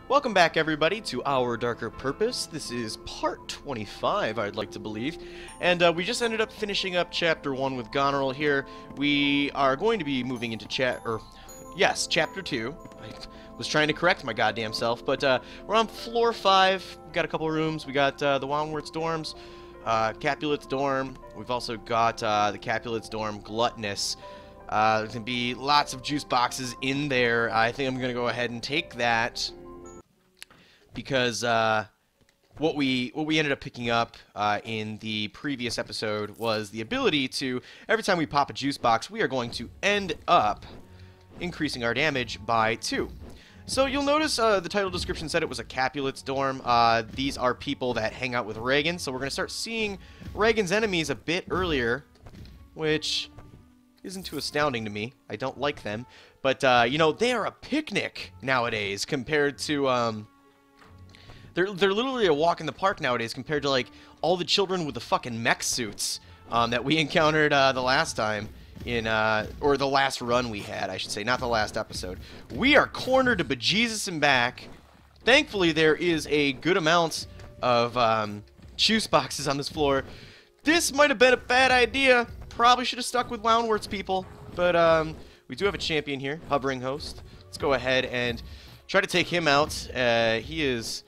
Welcome back, everybody, to Our Darker Purpose. This is part 25, I'd like to believe. And we just ended up finishing up Chapter 1 with Goneril here. We are going to be moving into Chapter 2. I was trying to correct my goddamn self, but we're on Floor 5. We've got a couple of rooms. We got the Woundwart's dorms, Capulet's dorm. We've also got the Capulet's dorm, Gluttonous. There's going to be lots of juice boxes in there. I think I'm going to go ahead and take that. Because what we ended up picking up in the previous episode was the ability to, every time we pop a juice box, we are going to end up increasing our damage by 2. So you'll notice the title description said it was a Capulet's dorm. These are people that hang out with Reagan, so we're going to start seeing Reagan's enemies a bit earlier, which isn't too astounding to me. I don't like them. But, you know, they are a picnic nowadays compared to... They're literally a walk in the park nowadays compared to, like, all the children with the fucking mech suits that we encountered the last time in, or the last run we had, I should say, not the last episode. We are cornered to bejesus and back. Thankfully, there is a good amount of juice boxes on this floor. This might have been a bad idea. Probably should have stuck with Woundwart's people. But we do have a champion here, Hovering Host. Let's go ahead and try to take him out. He is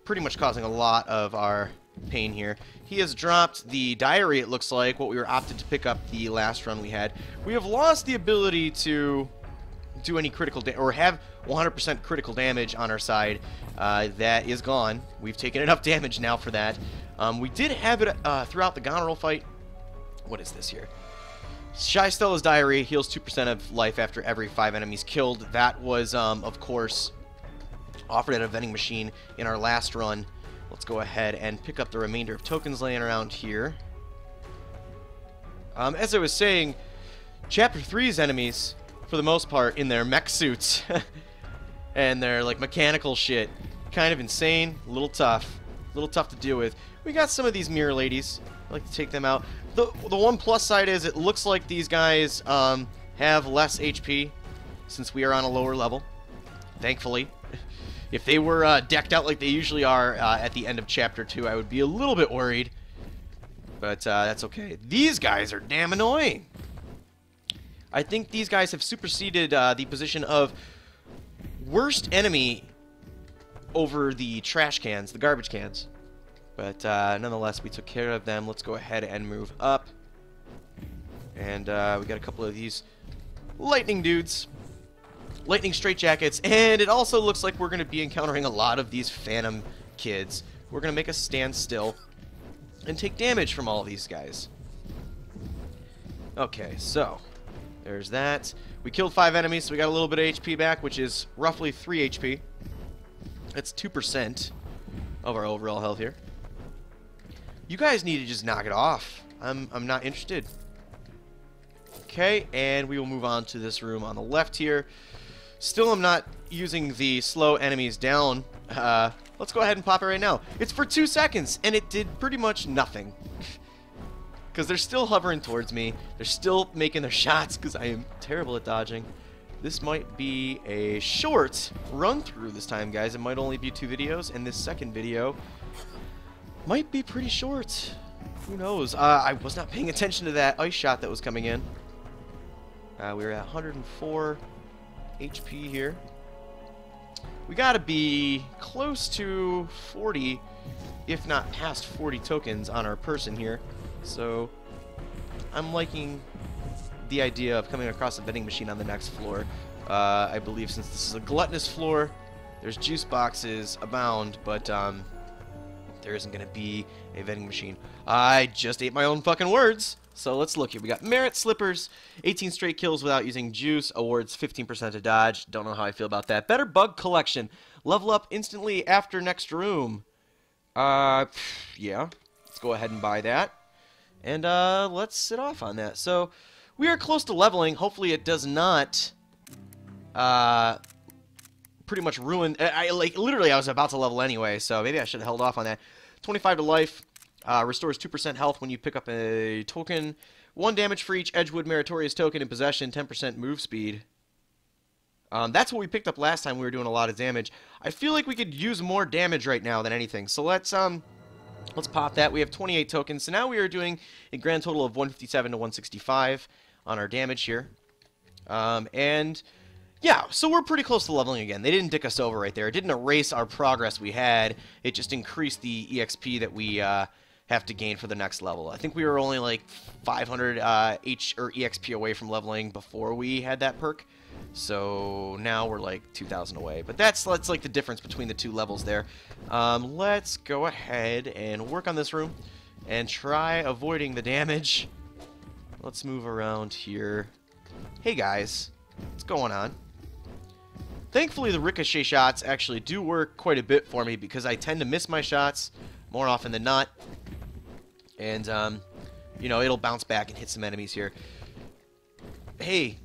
pretty much causing a lot of our pain here. He has dropped the diary, it looks like, what we were opted to pick up the last run we had. We have lost the ability to do any critical damage, or have 100% critical damage on our side. That is gone. We've taken enough damage now for that. We did have it throughout the Goneril fight. What is this here? Shy Stella's diary heals 2% of life after every 5 enemies killed. That was, of course, offered at a vending machine in our last run. Let's go ahead and pick up the remainder of tokens laying around here. As I was saying, Chapter 3's enemies, for the most part, in their mech suits and their like mechanical shit, kind of insane, a little tough to deal with. We got some of these mirror ladies. I like to take them out. The one plus side is it looks like these guys have less HP since we are on a lower level, thankfully. If they were decked out like they usually are at the end of Chapter 2, I would be a little bit worried. But that's okay. These guys are damn annoying. I think these guys have superseded the position of worst enemy over the trash cans, the garbage cans. But nonetheless, we took care of them. Let's go ahead and move up. And we got a couple of these lightning dudes. Lightning straitjackets, and it also looks like we're going to be encountering a lot of these phantom kids. We're going to make us stand still and take damage from all of these guys. Okay, so there's that. We killed 5 enemies, so we got a little bit of HP back, which is roughly 3 HP. That's 2% of our overall health here. You guys need to just knock it off. I'm not interested. Okay, and we will move on to this room on the left here. Still, I'm not using the slow enemies down. Let's go ahead and pop it right now. It's for 2 seconds, and it did pretty much nothing. Because they're still hovering towards me. They're still making their shots, because I am terrible at dodging. This might be a short run-through this time, guys. It might only be 2 videos, and this second video might be pretty short. Who knows? I was not paying attention to that ice shot that was coming in. We were at 104... HP here. We gotta be close to 40, if not past 40 tokens on our person here. So I'm liking the idea of coming across a vending machine on the next floor. I believe since this is a gluttonous floor, there's juice boxes abound, but there isn't gonna be a vending machine. I just ate my own fucking words. So let's look here. We got Merit Slippers, 18 straight kills without using juice, awards 15% to dodge. Don't know how I feel about that. Better Bug Collection, level up instantly after next room. Yeah, let's go ahead and buy that. And let's sit off on that. So we are close to leveling. Hopefully it does not pretty much ruin. Literally I was about to level anyway, so maybe I should have held off on that. 25 to life. Restores 2% health when you pick up a token. 1 damage for each Edgewood Meritorious token in possession. 10% move speed. That's what we picked up last time we were doing a lot of damage. I feel like we could use more damage right now than anything. So let's pop that. We have 28 tokens. So now we are doing a grand total of 157 to 165 on our damage here. And yeah, so we're pretty close to leveling again. They didn't dick us over right there. It didn't erase our progress we had. It just increased the EXP that we have to gain for the next level. I think we were only like 500 EXP away from leveling before we had that perk. So now we're like 2,000 away. But that's like the difference between the two levels there. Let's go ahead and work on this room and try avoiding the damage. Let's move around here. Hey guys, what's going on? Thankfully the ricochet shots actually do work quite a bit for me because I tend to miss my shots more often than not. And, you know, it'll bounce back and hit some enemies here. Hey,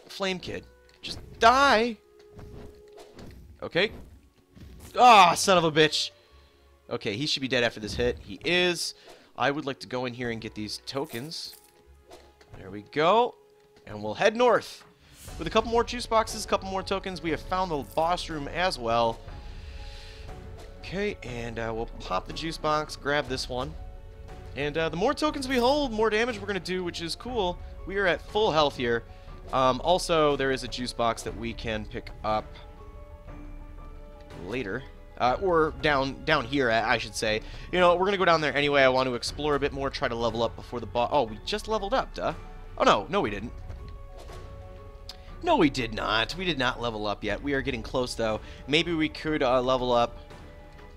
Flame Kid, just die! Okay. Ah, son of a bitch! Okay, he should be dead after this hit. He is. I would like to go in here and get these tokens. There we go. And we'll head north. With a couple more juice boxes, a couple more tokens, we have found the boss room as well. Okay, and we'll pop the juice box, grab this one. And the more tokens we hold, more damage we're going to do, which is cool. We are at full health here. Also, there is a juice box that we can pick up later. Or down here, I should say. You know, we're going to go down there anyway. I want to explore a bit more, try to level up before the boss. Oh, we just leveled up, duh. Oh, no. No, we didn't. No, we did not. We did not level up yet. We are getting close, though. Maybe we could level up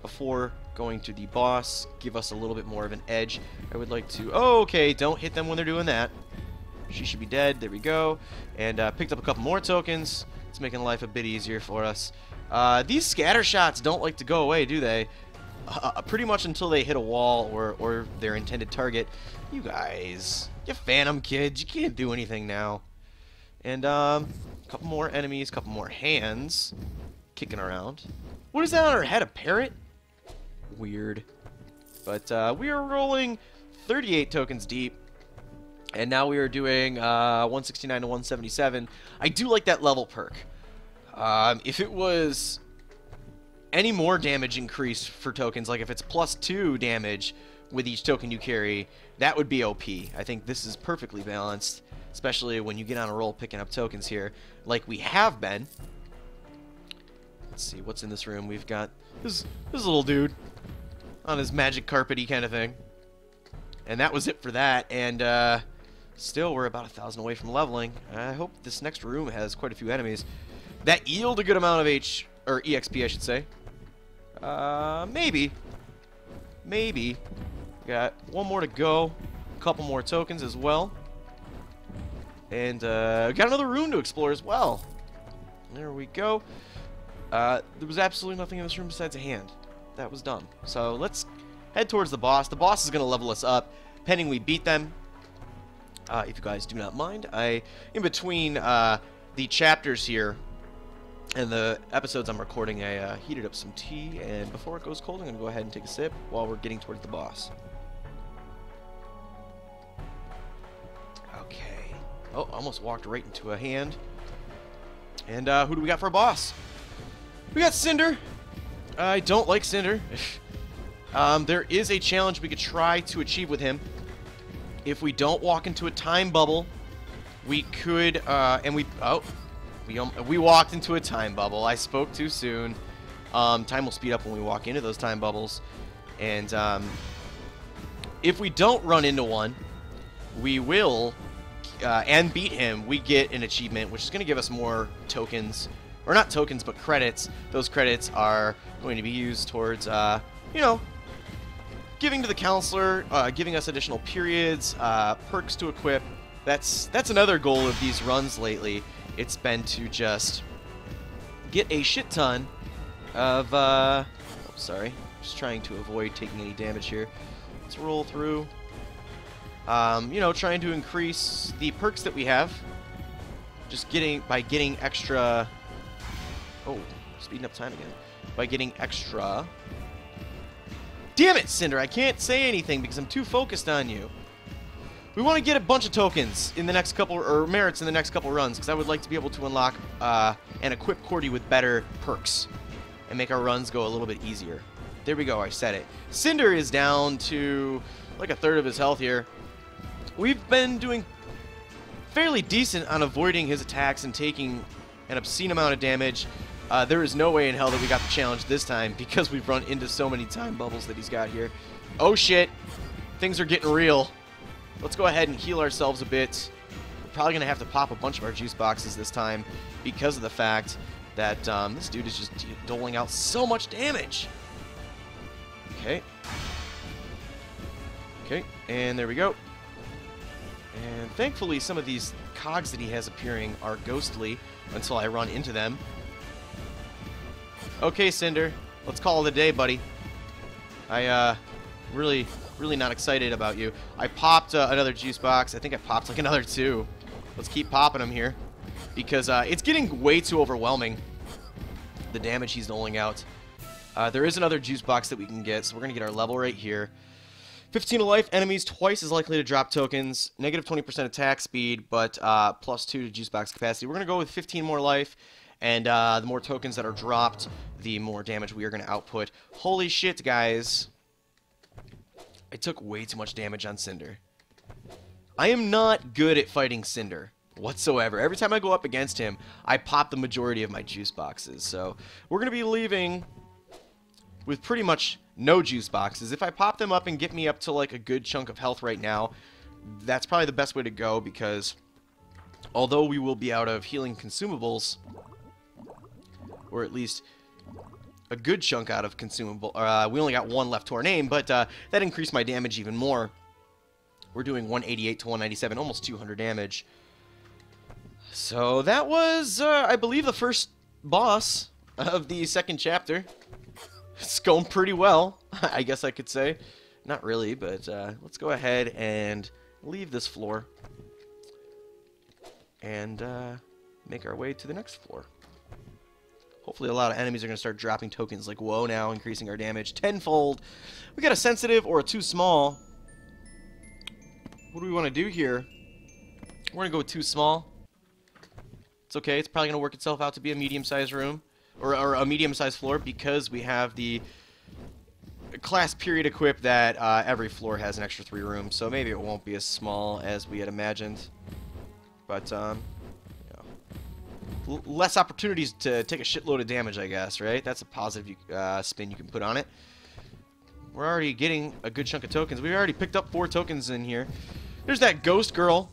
before going to the boss. Give us a little bit more of an edge. I would like to... Oh, okay. Don't hit them when they're doing that. She should be dead. There we go. And picked up a couple more tokens. It's making life a bit easier for us. These scatter shots don't like to go away, do they? Pretty much until they hit a wall or their intended target. You guys, you phantom kids, you can't do anything now. And a couple more enemies, couple more hands kicking around. What is that on her head, a parrot? Weird. But we are rolling 38 tokens deep. And now we are doing 169 to 177. I do like that level perk. If it was any more damage increase for tokens, like if it's +2 damage with each token you carry, that would be OP. I think this is perfectly balanced, especially when you get on a roll picking up tokens here, like we have been. Let's see, what's in this room? We've got this little dude on his magic carpety kind of thing. And that was it for that, and still we're about 1,000 away from leveling. I hope this next room has quite a few enemies that yield a good amount of EXP, I should say. Maybe. Maybe. Got one more to go. A couple more tokens as well. And got another room to explore as well. There we go. There was absolutely nothing in this room besides a hand. That was dumb. So let's head towards the boss. The boss is going to level us up, pending we beat them. If you guys do not mind, in between the chapters here and the episodes I'm recording, I heated up some tea, and before it goes cold, I'm going to go ahead and take a sip while we're getting towards the boss. Okay. Oh, almost walked right into a hand. And who do we got for a boss? We got Cinder. I don't like Cinder. There is a challenge we could try to achieve with him. If we don't walk into a time bubble, we could, we walked into a time bubble. I spoke too soon. Time will speed up when we walk into those time bubbles. And if we don't run into one, we will, and beat him, we get an achievement, which is going to give us more tokens. Or not tokens, but credits. Those credits are going to be used towards, you know, giving to the counselor, giving us additional periods, perks to equip. That's another goal of these runs lately. It's been to just get a shit ton of, oh, sorry. Just trying to avoid taking any damage here. Let's roll through. You know, trying to increase the perks that we have. Just by getting extra... Oh, speeding up time again. By getting extra... Damn it, Cinder! I can't say anything because I'm too focused on you. We want to get a bunch of tokens in the next couple, or merits in the next couple runs, because I would like to be able to unlock and equip Cordy with better perks and make our runs go a little bit easier. There we go, I said it. Cinder is down to like a third of his health here. We've been doing fairly decent on avoiding his attacks and taking an obscene amount of damage. There is no way in hell that we got the challenge this time because we've run into so many time bubbles that he's got here. Oh shit, things are getting real. Let's go ahead and heal ourselves a bit. We're probably going to have to pop a bunch of our juice boxes this time because of the fact that this dude is just doling out so much damage. Okay. Okay, and there we go. And thankfully some of these cogs that he has appearing are ghostly until I run into them. Okay, Cinder, let's call it a day, buddy. Really not excited about you. I popped another juice box. I think I popped like another 2. Let's keep popping them here because it's getting way too overwhelming, the damage he's doling out. There is another juice box that we can get, so we're going to get our level right here. 15 of life, enemies twice as likely to drop tokens, negative 20% attack speed, but plus 2 to juice box capacity. We're going to go with 15 more life, and the more tokens that are dropped, the more damage we are going to output. Holy shit, guys. I took way too much damage on Cinder. I am not good at fighting Cinder whatsoever. Every time I go up against him, I pop the majority of my juice boxes. So we're going to be leaving with pretty much no juice boxes. If I pop them up and get me up to like a good chunk of health right now, that's probably the best way to go because although we will be out of healing consumables, or at least a good chunk out of consumable. We only got 1 left to our name, but that increased my damage even more. We're doing 188 to 197, almost 200 damage. So that was, I believe, the first boss of the second chapter. It's going pretty well, I guess I could say. Not really, but let's go ahead and leave this floor and make our way to the next floor. Hopefully a lot of enemies are going to start dropping tokens like whoa now, increasing our damage tenfold. We got a sensitive or a too small. What do we want to do here? We're going to go with too small. It's okay. It's probably going to work itself out to be a medium-sized room. Or a medium-sized floor because we have the class period equipped that every floor has an extra 3 rooms. So maybe it won't be as small as we had imagined. But, less opportunities to take a shitload of damage, I guess, right? That's a positive spin you can put on it. We're already getting a good chunk of tokens. We already picked up 4 tokens in here. There's that ghost girl,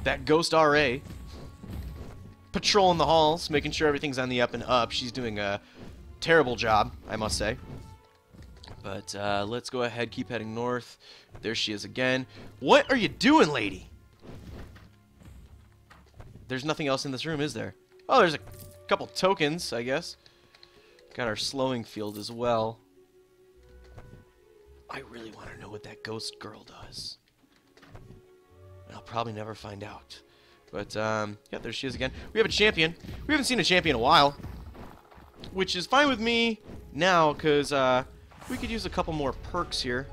that ghost RA, patrolling the halls, making sure everything's on the up and up. She's doing a terrible job, I must say. But let's go ahead, keep heading north. There she is again. What are you doing, lady? There's nothing else in this room, is there? Oh, there's a couple tokens, I guess. Got our slowing field as well. I really want to know what that ghost girl does. And I'll probably never find out. But, yeah, there she is again. We have a champion. We haven't seen a champion in a while. Which is fine with me now, because we could use a couple more perks here.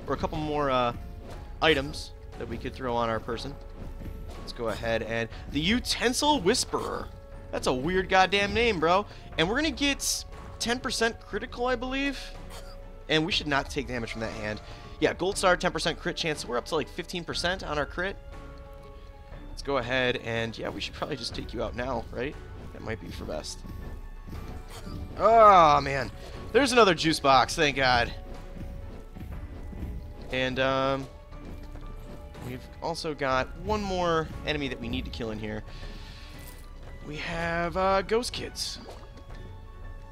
Or a couple more items that we could throw on our person. Let's go ahead and... The Utensil Whisperer. That's a weird goddamn name, bro. And we're going to get 10% critical, I believe. And we should not take damage from that hand. Yeah, Gold Star, 10% crit chance. So we're up to like 15% on our crit. Let's go ahead and... Yeah, we should probably just take you out now, right? That might be for best. Oh, man. There's another juice box, thank God. And, we've also got one more enemy that we need to kill in here. We have Ghost Kids.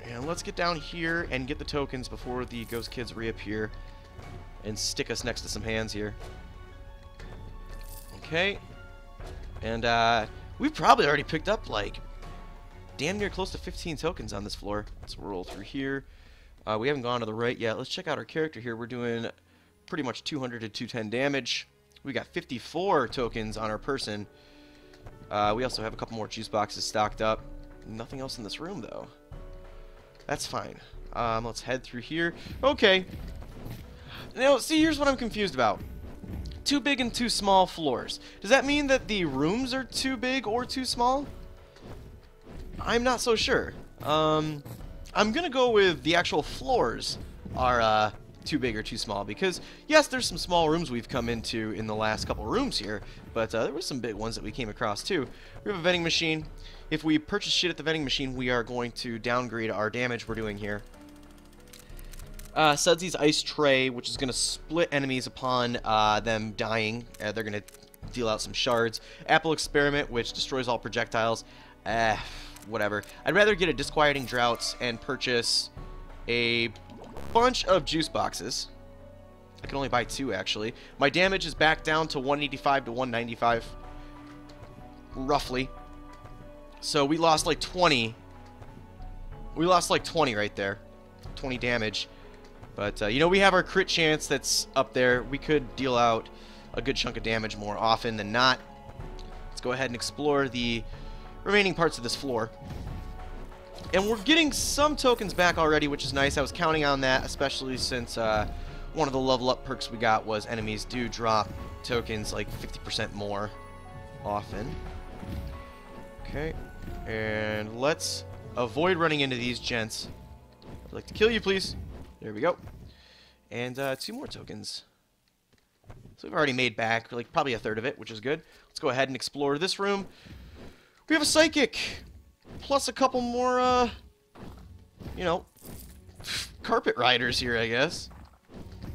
And let's get down here and get the tokens before the Ghost Kids reappear and stick us next to some hands here. Okay. And we've probably already picked up like damn near close to 15 tokens on this floor. Let's roll through here. We haven't gone to the right yet. Let's check out our character here. We're doing pretty much 200 to 210 damage. We got 54 tokens on our person. We also have a couple more juice boxes stocked up. Nothing else in this room, though. That's fine. Let's head through here. Okay. Now, see, here's what I'm confused about. Too big and too small floors. Does that mean that the rooms are too big or too small? I'm not so sure. I'm gonna go with the actual floors are too big or too small, because yes, there's some small rooms we've come into in the last couple rooms here, but there were some big ones that we came across too. We have a vending machine. If we purchase shit at the vending machine, we are going to downgrade our damage we're doing here. Sudsy's ice tray, which is going to split enemies upon them dying. They're going to deal out some shards. Apple experiment, which destroys all projectiles. Whatever. I'd rather get a disquieting drought and purchase a bunch of juice boxes. I can only buy 2 actually. My damage is back down to 185 to 195, roughly. So we lost like 20. We lost like 20 right there. 20 damage. But, you know, we have our crit chance that's up there. We could deal out a good chunk of damage more often than not. Let's go ahead and explore the remaining parts of this floor. And we're getting some tokens back already, which is nice. I was counting on that, especially since one of the level up perks we got was enemies do drop tokens like 50% more often. Okay, and let's avoid running into these gents. I'd like to kill you, please. There we go. And 2 more tokens. So we've already made back like probably a third of it, which is good. Let's go ahead and explore this room. We have a psychic, plus a couple more, you know, carpet riders here, I guess.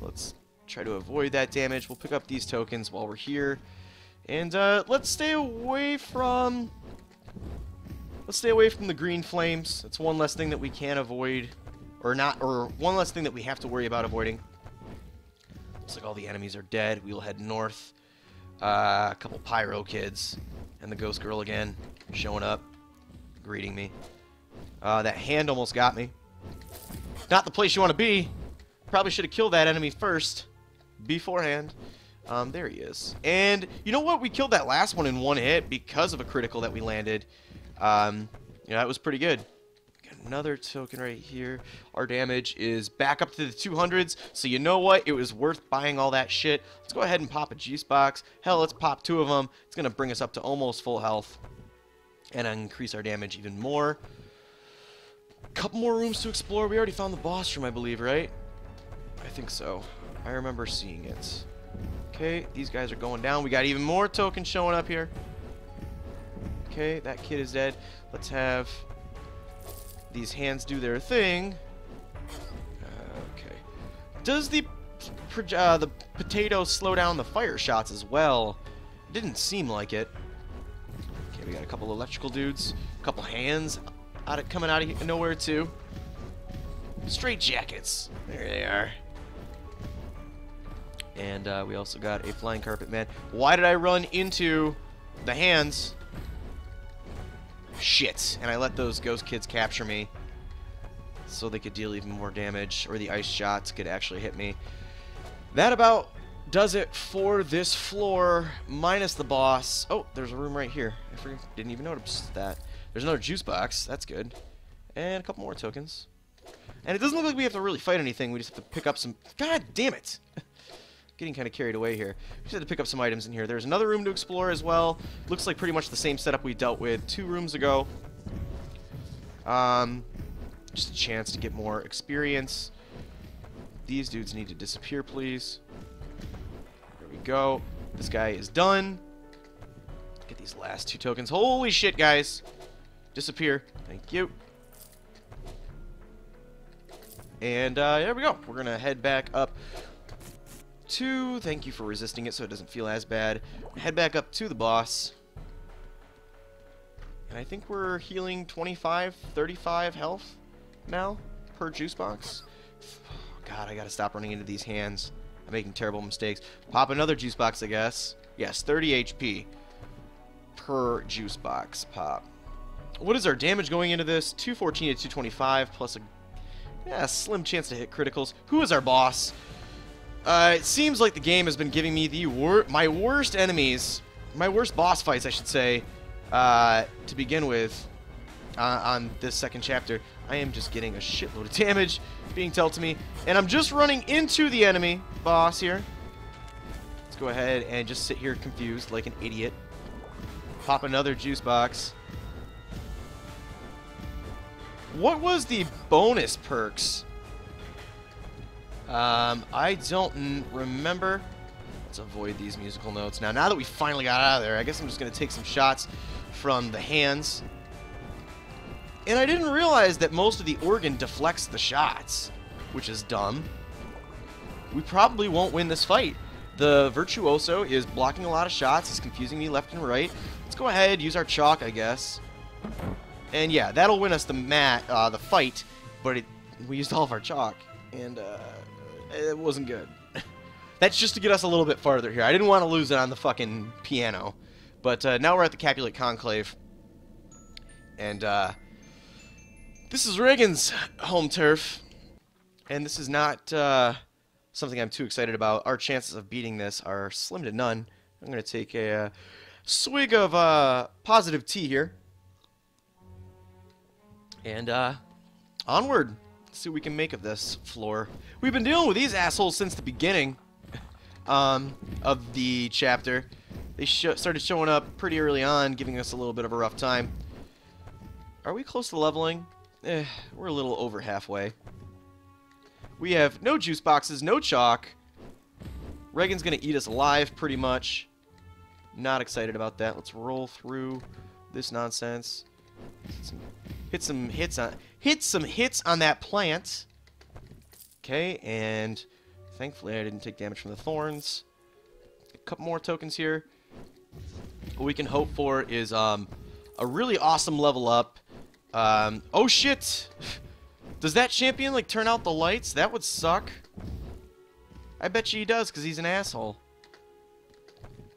Let's try to avoid that damage. We'll pick up these tokens while we're here. And let's stay away from... Let's stay away from the green flames. That's one less thing that we can avoid. Or not, or one less thing that we have to worry about avoiding. Looks like all the enemies are dead. We will head north. A couple pyro kids. And the ghost girl again. Showing up. Greeting me. That hand almost got me. Not the place you want to be. Probably should have killed that enemy first. Beforehand. There he is. And you know what? We killed that last one in 1 hit because of a critical that we landed. You know, that was pretty good. Got another token right here. Our damage is back up to the 200s. So you know what? It was worth buying all that shit. Let's go ahead and pop a juice box. Hell, let's pop 2 of them. It's going to bring us up to almost full health. And increase our damage even more. Couple more rooms to explore. We already found the boss room, I believe, right? I think so. I remember seeing it. Okay, these guys are going down. We got even more tokens showing up here. Okay, that kid is dead. Let's have these hands do their thing. Okay. Does the potato slow down the fire shots as well? Didn't seem like it. Okay, we got a couple electrical dudes. A couple hands coming out of nowhere, too. Straight jackets. There they are. And we also got a flying carpet man. Why did I run into the hands? Shit. And I let those ghost kids capture me so they could deal even more damage, or the ice shots could actually hit me. That about does it for this floor, minus the boss. Oh, there's a room right here. I didn't even notice that. There's another juice box. That's good. And a couple more tokens. And it doesn't look like we have to really fight anything. We just have to pick up some... God damn it! Getting kind of carried away here. We just had to pick up some items in here. There's another room to explore as well. Looks like pretty much the same setup we dealt with 2 rooms ago. Just a chance to get more experience. These dudes need to disappear, please. There we go. This guy is done. Get these last 2 tokens. Holy shit, guys. Disappear. Thank you. And there we go. We're going to head back up to... Thank you for resisting it so it doesn't feel as bad. Head back up to the boss. And I think we're healing 25, 35 health now per juice box. God, I gotta stop running into these hands. I'm making terrible mistakes. Pop another juice box, I guess. Yes, 30 HP per juice box pop. What is our damage going into this? 214 to 225 plus a slim chance to hit criticals. Who is our boss? It seems like the game has been giving me my worst enemies, my worst boss fights, I should say, to begin with on this second chapter. I am just getting a shitload of damage being dealt to me, and I'm just running into the enemy boss here. Let's go ahead and just sit here confused like an idiot. Pop another juice box. What was the bonus perks? I don't remember. Let's avoid these musical notes. Now that we finally got out of there, I guess I'm just going to take some shots from the hands. And I didn't realize that most of the organ deflects the shots, which is dumb. We probably won't win this fight. The Virtuoso is blocking a lot of shots. It's confusing me left and right. Let's go ahead, use our chalk, I guess. And yeah, that'll win us the fight, but we used all of our chalk, and it wasn't good. That's just to get us a little bit farther here. I didn't want to lose it on the fucking piano. But now we're at the Capulet Conclave. And this is Reagan's home turf. And this is not something I'm too excited about. Our chances of beating this are slim to none. I'm going to take a swig of positive tea here. And onward. Let's see what we can make of this floor. We've been dealing with these assholes since the beginning of the chapter. They started showing up pretty early on, giving us a little bit of a rough time. Are we close to leveling? We're a little over halfway. We have no juice boxes, no chalk. Reagan's going to eat us alive, pretty much. Not excited about that. Let's roll through this nonsense. Hit some hits on that plant. Okay, and thankfully I didn't take damage from the thorns. A couple more tokens here. What we can hope for is a really awesome level up. Oh shit! Does that champion like turn out the lights? That would suck. I bet you he does, because he's an asshole.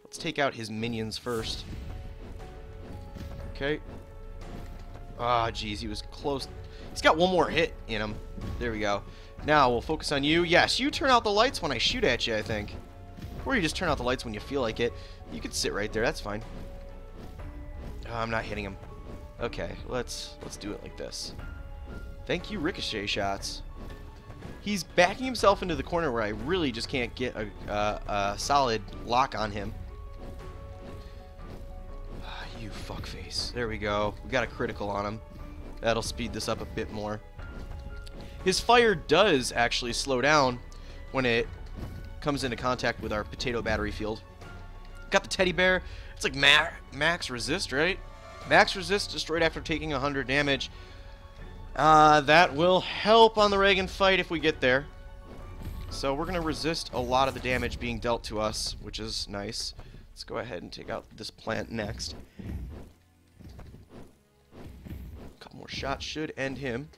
Let's take out his minions first. Okay. Ah, jeez, he was close. He's got one more hit in him. There we go. Now we'll focus on you. Yes, you turn out the lights when I shoot at you, I think. Or you just turn out the lights when you feel like it. You could sit right there. That's fine. Oh, I'm not hitting him. Okay, let's do it like this. Thank you, ricochet shots. He's backing himself into the corner where I really just can't get a solid lock on him. You fuckface. There we go. We got a critical on him. That'll speed this up a bit more. His fire does actually slow down when it comes into contact with our potato battery field. Got the teddy bear. It's like max resist, right? Max resist destroyed after taking 100 damage. That will help on the Reagan fight if we get there. So we're going to resist a lot of the damage being dealt to us, which is nice. Let's go ahead and take out this plant next. A couple more shots should end him.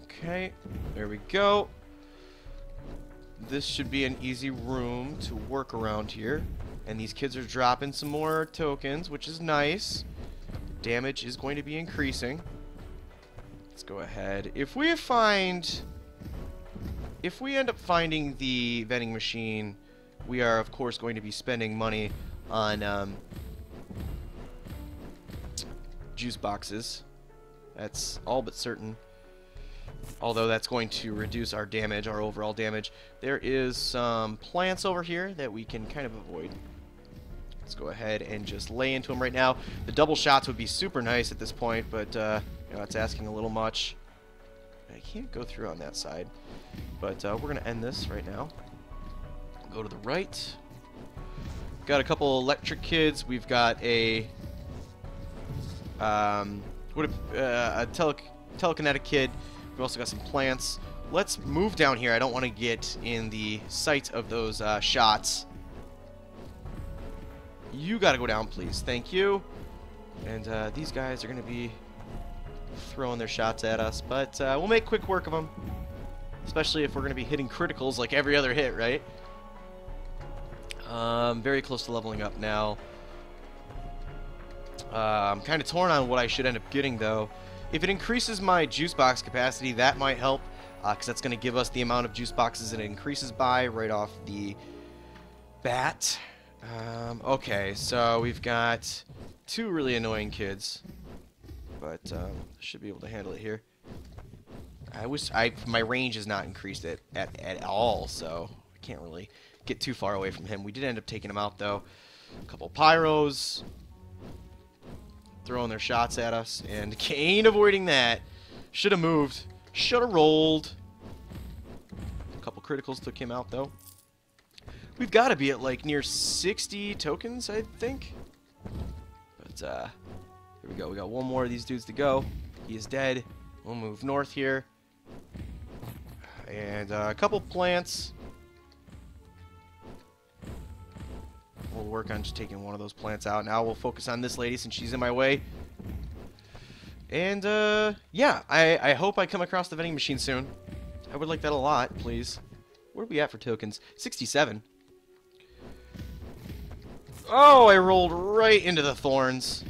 Okay, there we go. This should be an easy room to work around here. And these kids are dropping some more tokens, which is nice. Damage is going to be increasing. Let's go ahead. If we end up finding the vending machine, we are, of course, going to be spending money on juice boxes. That's all but certain. Although that's going to reduce our damage, our overall damage. There is some plants over here that we can kind of avoid. Let's go ahead and just lay into them right now. The double shots would be super nice at this point, but you know, it's asking a little much. I can't go through on that side. But we're going to end this right now. Go to the right. Got a couple electric kids. We've got a telekinetic kid. We've also got some plants. Let's move down here. I don't want to get in the sight of those shots. You got to go down, please. Thank you. And these guys are going to be throwing their shots at us, but we'll make quick work of them. Especially if we're going to be hitting criticals like every other hit, right? Very close to leveling up now. I'm kind of torn on what I should end up getting, though. If it increases my juice box capacity, that might help, because that's going to give us the amount of juice boxes it increases by right off the bat. Okay, so we've got two really annoying kids, but should be able to handle it here. My range is not increased at all, so I can't really get too far away from him. We did end up taking him out, though. A couple pyros throwing their shots at us, and Kane avoiding that. Should have moved. Should have rolled. A couple criticals took him out, though. We've got to be at, like, near 60 tokens, I think. But, here we go. We got one more of these dudes to go. He is dead. We'll move north here. And a couple plants. We'll work on just taking one of those plants out. Now we'll focus on this lady since she's in my way. And, yeah, I hope I come across the vending machine soon. I would like that a lot, please. Where are we at for tokens? 67. Oh, I rolled right into the thorns.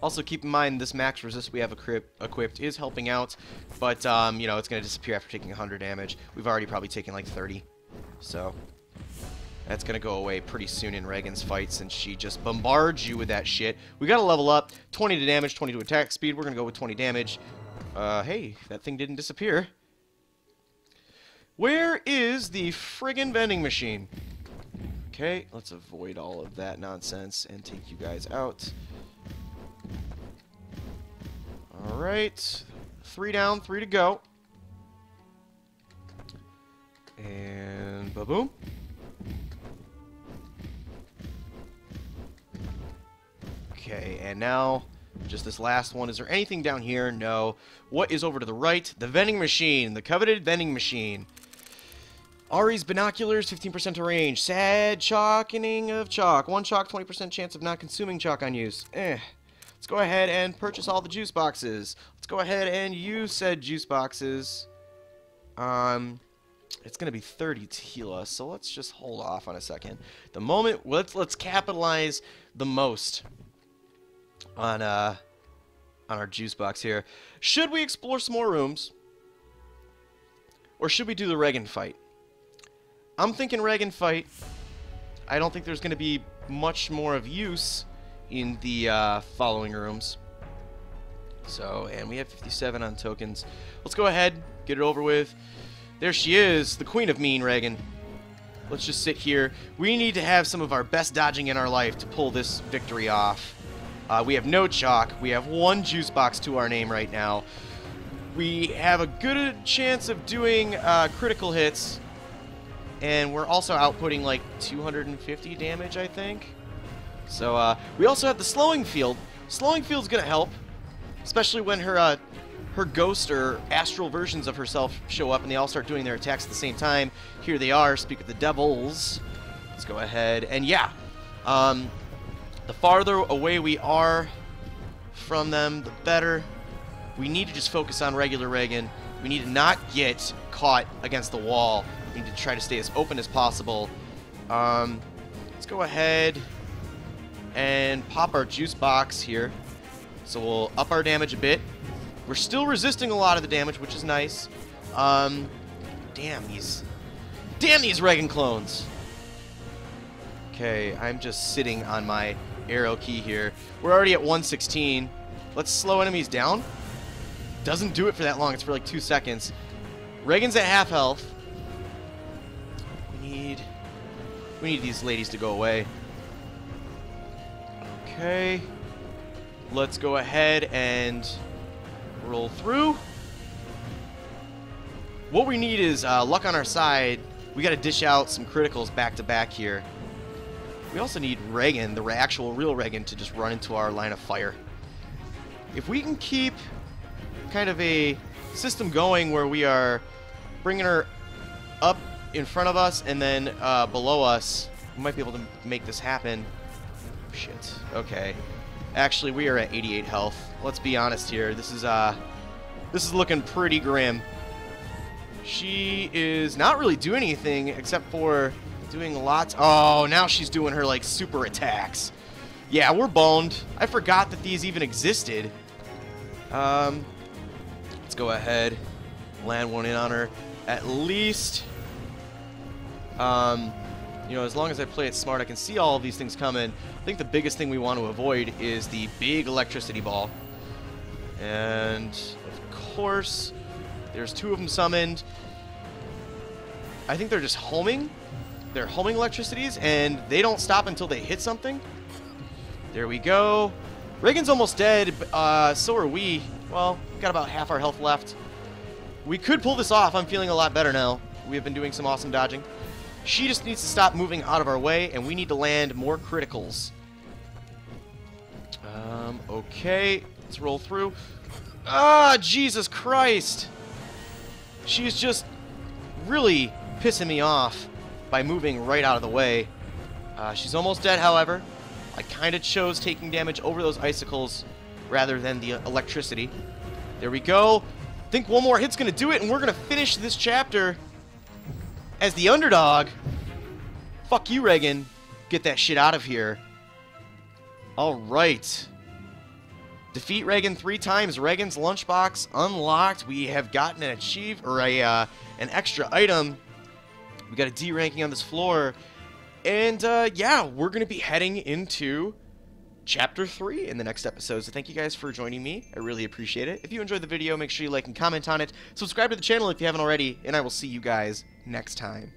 Also, keep in mind, this max resist we have equipped is helping out. But, you know, it's going to disappear after taking 100 damage. We've already probably taken, like, 30. So, that's going to go away pretty soon in Reagan's fight since she just bombards you with that shit. We got to level up. 20 to damage, 20 to attack speed. We're going to go with 20 damage. Hey, that thing didn't disappear. Where is the friggin' vending machine? Okay, let's avoid all of that nonsense and take you guys out. Alright. 3 down, 3 to go. And ba-boom. Okay, and now just this last one. Is there anything down here? No. What is over to the right? The vending machine. The coveted vending machine. Ari's binoculars, 15% to range. Sad chalkening of chalk. 1 chalk, 20% chance of not consuming chalk on use. Let's go ahead and purchase all the juice boxes. Let's go ahead and use said juice boxes. It's going to be 30 to heal us, so let's just hold off on a second. The moment, let's capitalize the most on our juice box here. Should we explore some more rooms? Or should we do the Reagan fight? I'm thinking Reagan fight. I don't think there's going to be much more of use in the following rooms. So, and we have 57 on tokens. Let's go ahead, get it over with. There she is, the Queen of Mean Reagan. Let's just sit here. We need to have some of our best dodging in our life to pull this victory off. We have no chalk. We have 1 juice box to our name right now. We have a good chance of doing critical hits. And we're also outputting like 250 damage, I think. So, we also have the slowing field. Slowing field's gonna help. Especially when her ghost or astral versions of herself show up and they all start doing their attacks at the same time. Here they are, speak of the devils. Let's go ahead. And yeah, the farther away we are from them, the better. We need to just focus on regular Reagan. We need to not get caught against the wall. We need to try to stay as open as possible. Let's go ahead and pop our juice box here. So we'll up our damage a bit. We're still resisting a lot of the damage, which is nice. Damn these Reagan clones. Okay, I'm just sitting on my arrow key here. We're already at 116. Let's slow enemies down. Doesn't do it for that long. It's for like 2 seconds. Reagan's at half health. We need these ladies to go away. Okay. Let's go ahead and roll through. What we need is luck on our side. We got to dish out some criticals back to back here. We also need Reagan, the actual real Reagan, to just run into our line of fire. If we can keep kind of a system going where we are bringing her up in front of us and then below us, we might be able to make this happen. Shit. Okay. Actually, we are at 88 health. Let's be honest here. This is looking pretty grim. She is not really doing anything except for doing lots. Oh, now she's doing her like super attacks. Yeah, we're boned. I forgot that these even existed. Let's go ahead, land one in on her. At least, you know, as long as I play it smart, I can see all of these things coming. I think the biggest thing we want to avoid is the big electricity ball. And, of course, there's 2 of them summoned. I think they're just homing. their homing electricities, and they don't stop until they hit something. There we go. Reagan's almost dead, so are we. Well, we've got about half our health left. We could pull this off. I'm feeling a lot better now. We have been doing some awesome dodging. She just needs to stop moving out of our way, and we need to land more criticals. Okay. Let's roll through. Ah, Jesus Christ! She's just really pissing me off by moving right out of the way. She's almost dead, however. I kind of chose taking damage over those icicles rather than the electricity. There we go. I think one more hit's going to do it, and we're going to finish this chapter as the underdog. Fuck you, Reagan. Get that shit out of here. All right. Defeat Reagan 3 times. Reagan's lunchbox unlocked. We have gotten an an extra item. We got a D ranking on this floor. And, yeah, we're going to be heading into Chapter 3 in the next episode. So thank you guys for joining me. I really appreciate it. If you enjoyed the video, make sure you like and comment on it. Subscribe to the channel if you haven't already. And I will see you guys next time.